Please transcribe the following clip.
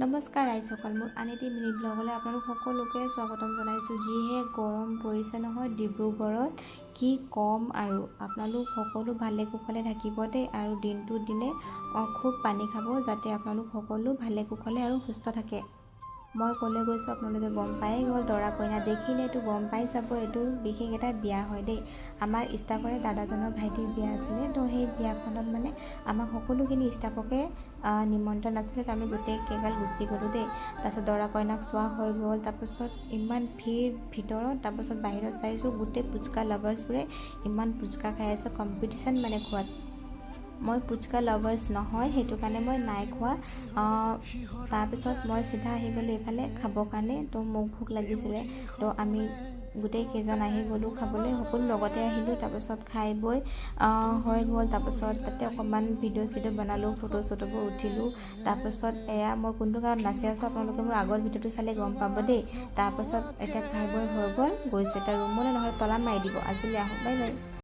নমস্কাৰ ৰাইজসকল, মোৰ আন এটি মিনি ব্লগলৈ আপোনালোক সকলোকে স্বাগতম জনাইছোঁ। যিহে গৰম পৰিছে নহয় ডিব্ৰুগড়ত, কি কম আৰু। আপোনালোক সকলো ভালে কুশলে থাকিব দেই, আৰু দিনটো দিনে খুব পানী খাব, যাতে আপোনালোক সকলো ভালে কুশলে আৰু সুস্থ থাকে। মই ক'লৈ গৈছোঁ আপোনালোকে গম পায়েই গ'ল। দৰা কইনা দেখিলেতো গম পাই যাব, এইটো বিশেষ এটা বিয়া হয় দেই। আমাৰ ষ্টাফৰে দাদাজনৰ ভাইটিৰ বিয়া আছিলে, তো সেই বিয়াখনত মানে আমাক সকলোখিনি ষ্টাফকে নিমন্ত্ৰণ আছিলে, তো আমি গোটেই কেইগাল গুচি গ'লোঁ দেই। তাৰপিছত দৰা কইনাক চোৱা হৈ গ'ল, তাৰপিছত ইমান ভিৰ ভিতৰত, তাৰপিছত বাহিৰত চাইছোঁ গোটেই পুচকা লাভাৰ্ছবোৰে ইমান পুচকা খাই আছে, কম্পিটিশ্যন মানে খোৱাত। মই পুচকা লাভাৰ্ছ নহয়, সেইটো কাৰণে মই নাই খোৱা। তাৰপিছত মই চিধা আহি গ'লোঁ এইফালে খাবৰ কাৰণে, তো মোক ভোক লাগিছিলে, তো আমি গোটেই কেইজন আহি গ'লোঁ খাবলৈ, সকলো লগতে আহিলোঁ। তাৰপিছত খাই বৈ হৈ গ'ল, তাৰপিছত তাতে অকণমান ভিডিঅ' চিডিঅ' বনালোঁ, ফটোবোৰ উঠিলোঁ। তাৰপিছত এয়া মই কোনটো গাঁৱত নাচি আছোঁ আপোনালোকে মোৰ আগৰ ভিডিঅ'টো চালে গম পাব দেই। তাৰপিছত এতিয়া খাই বৈ হৈ গ'ল, গৈছোঁ এতিয়া ৰুমলৈ, নহ'লে তলা মাৰি দিব। আজিলৈ আহোঁ, বাই বাই।